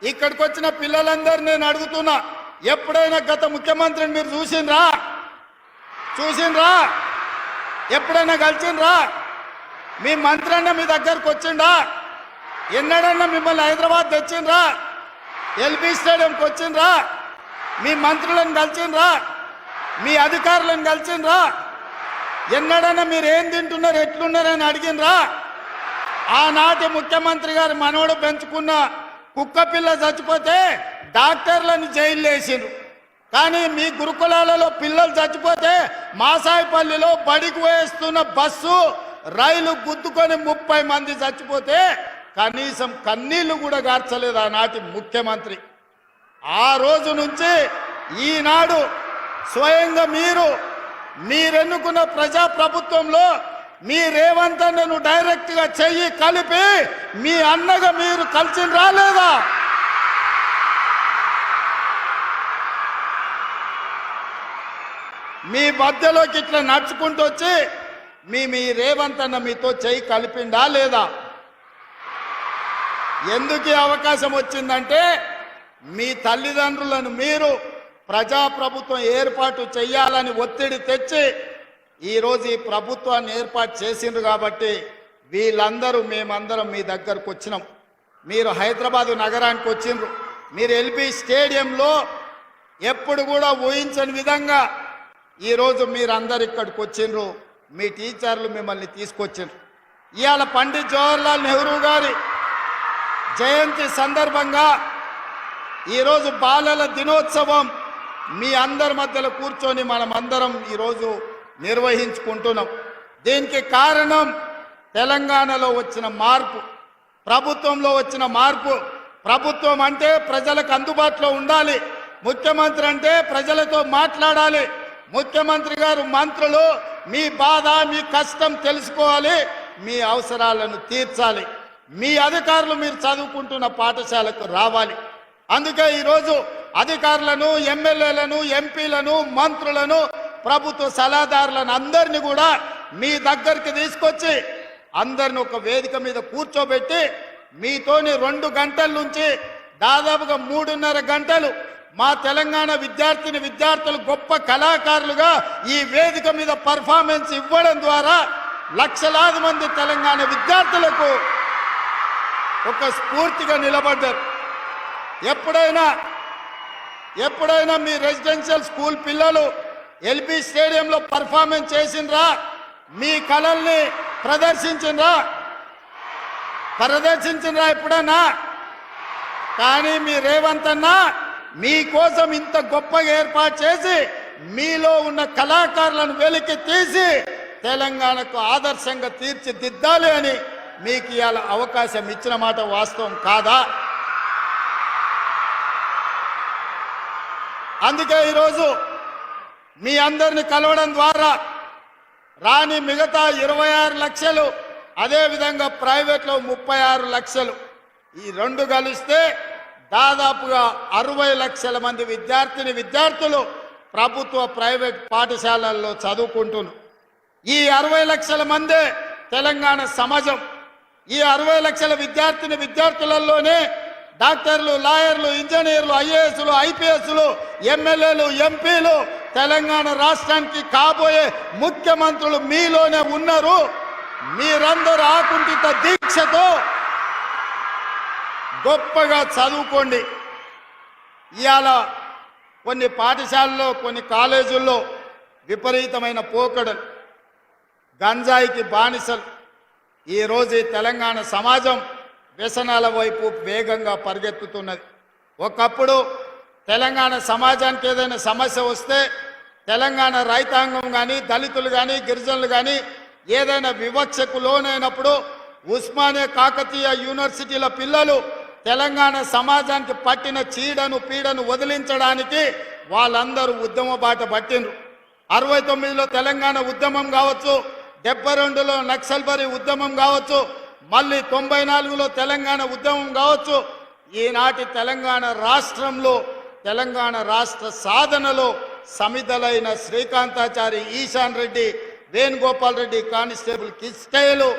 ఇక్కడికి వచ్చిన పిల్లలందరూ నేను అడుగుతున్నా, ఎప్పుడైనా గత ముఖ్యమంత్రిని మీరు చూసిండ్రా? ఎప్పుడైనా కలిసిండ్రా? మీ మంత్రి అన్న మీ దగ్గరకు వచ్చిండా? ఎన్నడన్నా మిమ్మల్ని హైదరాబాద్ తెచ్చిండ్రా? ఎల్బీ స్టేడియంకి వచ్చిండ్రా? మీ మంత్రులను కలిసిండ్రా? మీ అధికారులను కలిసిండ్రా? ఎన్నడన్నా మీరు ఏం తింటున్నారు, ఎట్లున్నారని అడిగినరా? ఆనాటి ముఖ్యమంత్రి గారు మనోడు పెంచుకున్న కుక్క పిల్ల చచ్చిపోతే డాక్టర్లను జైలు వేసిండ్రు. కానీ మీ గురుకులాలలో పిల్లలు చచ్చిపోతే మాసాయిపల్లిలో బడికి వేస్తున్న బస్సు రైలు గుద్దుకొని 30 మంది చచ్చిపోతే కనీసం కన్నీళ్లు కూడా గార్చలేదు ఆనాటి ముఖ్యమంత్రి. ఆ రోజు నుంచి ఈనాడు స్వయంగా మీరెన్నుకున్న ప్రజాప్రభుత్వంలో మీ రేవంత్ అన్నను డైరెక్ట్ గా చెయ్యి కలిపి మీ అన్నగా మీరు కలిసి రాలేదా? మీ మధ్యలోకి ఇట్లా నడుచుకుంటూ వచ్చి మీ రేవంత్ అన్న మీతో చెయ్యి కలిపిండా లేదా? ఎందుకు అవకాశం వచ్చిందంటే మీ తల్లిదండ్రులను మీరు ప్రజాప్రభుత్వం ఏర్పాటు చేయాలని ఒత్తిడి తెచ్చి ఈరోజు ఈ ప్రభుత్వాన్ని ఏర్పాటు చేసిండ్రు. కాబట్టి వీళ్ళందరూ మేమందరం మీ దగ్గరకు వచ్చినాం. మీరు హైదరాబాదు నగరానికి వచ్చిండ్రు. మీరు ఎల్బీ స్టేడియంలో ఎప్పుడు కూడా ఊహించని విధంగా ఈరోజు మీరందరు ఇక్కడికి వచ్చిండ్రు. మీ టీచర్లు మిమ్మల్ని తీసుకొచ్చిండ్రు. ఇవాళ పండిత్ జవహర్లాల్ నెహ్రూ గారి జయంతి సందర్భంగా ఈరోజు బాలల దినోత్సవం మీ అందరి మధ్యలో కూర్చొని మనమందరం ఈరోజు నిర్వహించుకుంటున్నాం. దీనికి కారణం తెలంగాణలో వచ్చిన మార్పు, ప్రభుత్వంలో వచ్చిన మార్పు. ప్రభుత్వం అంటే ప్రజలకు అందుబాటులో ఉండాలి. ముఖ్యమంత్రి అంటే ప్రజలతో మాట్లాడాలి. ముఖ్యమంత్రి గారు మంత్రులు మీ బాధ మీ కష్టం తెలుసుకోవాలి, మీ అవసరాలను తీర్చాలి. మీ అధికారులు మీరు చదువుకుంటున్న పాఠశాలకు రావాలి. అందుకే ఈరోజు అధికారులను, ఎమ్మెల్యేలను, ఎంపీలను, మంత్రులను, ప్రభుత్వ సలహాదారులను అందరినీ కూడా మీ దగ్గరికి తీసుకొచ్చి అందరిని ఒక వేదిక మీద కూర్చోబెట్టి మీతోని 2 గంటల నుంచి దాదాపుగా 3.5 గంటలు మా తెలంగాణ విద్యార్థులు గొప్ప కళాకారులుగా ఈ వేదిక మీద పర్ఫార్మెన్స్ ఇవ్వడం ద్వారా లక్షలాది మంది తెలంగాణ విద్యార్థులకు ఒక స్ఫూర్తిగా నిలబడ్డారు. ఎప్పుడైనా మీ రెసిడెన్షియల్ స్కూల్ పిల్లలు ఎల్బీ స్టేడియంలో పర్ఫార్మెన్స్ చేసిండ్రా? మీ కళల్ని ప్రదర్శించిండ్రా ఎప్పుడన్నా? కానీ మీ రేవంత్ అన్న మీకోసం ఇంత గొప్పగా ఏర్పాటు చేసి మీలో ఉన్న కళాకారులను వెలికి తీసి తెలంగాణకు ఆదర్శంగా తీర్చిదిద్దాలి అని మీకు ఇవాళ అవకాశం ఇచ్చిన మాట వాస్తవం కాదా? అందుకే ఈరోజు మీ అందరిని కలవడం ద్వారా రాని మిగతా 26 లక్షలు, అదేవిధంగా ప్రైవేట్లో 36 లక్షలు, ఈ 2 కలిస్తే దాదాపుగా 60 లక్షల మంది విద్యార్థులు ప్రభుత్వ ప్రైవేట్ పాఠశాలల్లో చదువుకుంటున్నారు. ఈ 60 లక్షల మందే తెలంగాణ సమాజం. ఈ 60 లక్షల విద్యార్థులలోనే డాక్టర్లు, లాయర్లు, ఇంజనీర్లు, ఐఏఎస్లు, ఐపీఎస్లు, ఎమ్మెల్యేలు, ఎంపీలు, తెలంగాణ రాష్ట్రానికి కాబోయే ముఖ్యమంత్రులు మీలోనే ఉన్నారు. మీరందరూ ఆకుంఠిత దీక్షతో గొప్పగా చదువుకోండి. ఇవాళ కొన్ని పాఠశాలల్లో, కొన్ని కాలేజీల్లో విపరీతమైన పోకడలు, గంజాయికి బానిసలు. ఈరోజు ఈ తెలంగాణ సమాజం వ్యసనాల వైపు వేగంగా పరిగెత్తుతున్నది. ఒకప్పుడు తెలంగాణ సమాజానికి ఏదైనా సమస్య వస్తే తెలంగాణ రైతాంగం కానీ, దళితులు కానీ, గిరిజనులు కానీ ఏదైనా వివక్షకు లోనైనప్పుడు ఉస్మానియా, కాకతీయ యూనివర్సిటీల పిల్లలు తెలంగాణ సమాజానికి పట్టిన చీడను పీడను వదిలించడానికి వాళ్ళందరూ ఉద్యమ బాట పట్టిండ్రు. 69లో తెలంగాణ ఉద్యమం కావచ్చు, 72లో నక్సల్బరీ ఉద్యమం కావచ్చు, మళ్ళీ 94లో తెలంగాణ ఉద్యమం కావచ్చు. ఈనాటి తెలంగాణ రాష్ట్రంలో, తెలంగాణ రాష్ట్ర సాధనలో సమిధలైన శ్రీకాంతాచారి, ఈశాన్ రెడ్డి, వేణుగోపాల్ రెడ్డి, కానిస్టేబుల్ కిష్టయ్యలు,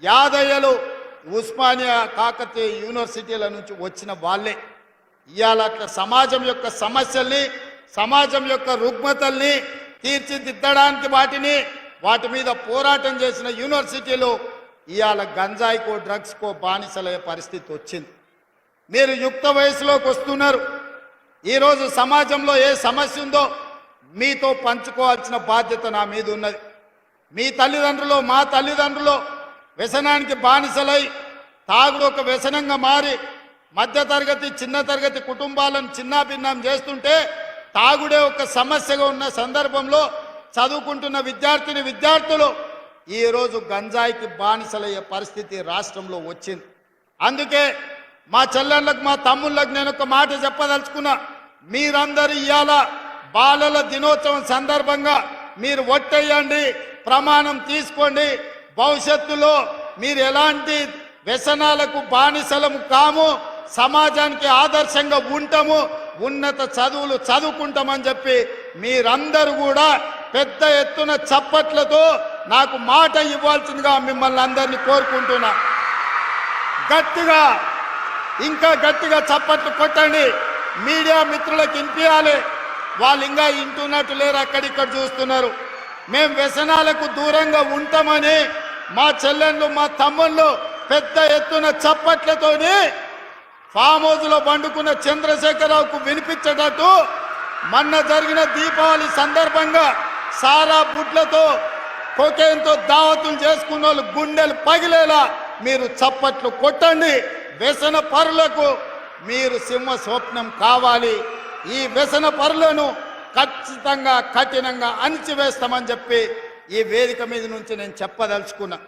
యాదయ్యలు, ఉస్మానియా కాకతీయ యూనివర్సిటీల నుంచి వచ్చిన వాళ్ళే. ఇవాళ అట్లా సమాజం యొక్క సమస్యల్ని, సమాజం యొక్క రుగ్మతల్ని తీర్చిదిద్దడానికి వాటి మీద పోరాటం చేసిన యూనివర్సిటీలు ఇవాళ గంజాయికో డ్రగ్స్కో బానిసలయ్యే పరిస్థితి వచ్చింది. మీరు యుక్త వయసులోకి వస్తున్నారు. ఈరోజు సమాజంలో ఏ సమస్య ఉందో మీతో పంచుకోవాల్సిన బాధ్యత నా మీద ఉన్నది. మీ తల్లిదండ్రులు, మా తల్లిదండ్రులు వ్యసనానికి బానిసలై తాగుడు ఒక వ్యసనంగా మారి మధ్యతరగతి, చిన్న తరగతి కుటుంబాలను చిన్నాభిన్నం చేస్తుంటే తాగుడే ఒక సమస్యగా ఉన్న సందర్భంలో చదువుకుంటున్న విద్యార్థులు ఈరోజు గంజాయికి బానిసలయ్యే పరిస్థితి రాష్ట్రంలో వచ్చింది. అందుకే మా చెల్లెళ్ళకు, మా తమ్ముళ్ళకు నేను ఒక మాట చెప్పదలుచుకున్నా. మీరందరూ ఇవాళ బాలల దినోత్సవం సందర్భంగా మీరు ఒట్టేయండి, ప్రమాణం తీసుకోండి. భవిష్యత్తులో మీరు ఎలాంటి వ్యసనాలకు బానిసలము కాము, సమాజానికి ఆదర్శంగా ఉంటాము, ఉన్నత చదువులు చదువుకుంటామని చెప్పి మీరందరూ కూడా పెద్ద ఎత్తున చప్పట్లతో నాకు మాట ఇవ్వాల్సిందిగా మిమ్మల్ని అందరినీ కోరుకుంటున్నా. గట్టిగా, ఇంకా గట్టిగా చప్పట్లు కొట్టండి. మీడియా మిత్రులకు వినిపించాలి. వాళ్ళు ఇంకా వింటున్నట్టు లేరు, అక్కడిక్కడ చూస్తున్నారు. మేము వ్యసనాలకు దూరంగా ఉంటామని మా చెల్లెళ్ళు, మా తమ్ముళ్ళు పెద్ద ఎత్తున చప్పట్లతోని ఫామ్ హౌస్లో పండుకున్న చంద్రశేఖరరావుకు వినిపించేటట్టు మొన్న జరిగిన దీపావళి సందర్భంగా సారా బుట్లతో, కొకేన్తో దావతులు చేసుకున్న వాళ్ళు గుండెలు పగిలేలా మీరు చప్పట్లు కొట్టండి. వ్యసన పరులకు మీరు సింహ స్వప్నం కావాలి. ఈ వ్యసన పరులను ఖచ్చితంగా కఠినంగా అణిచివేస్తామని చెప్పి ఈ వేదిక మీద నుంచి నేను చెప్పదలుచుకున్నా.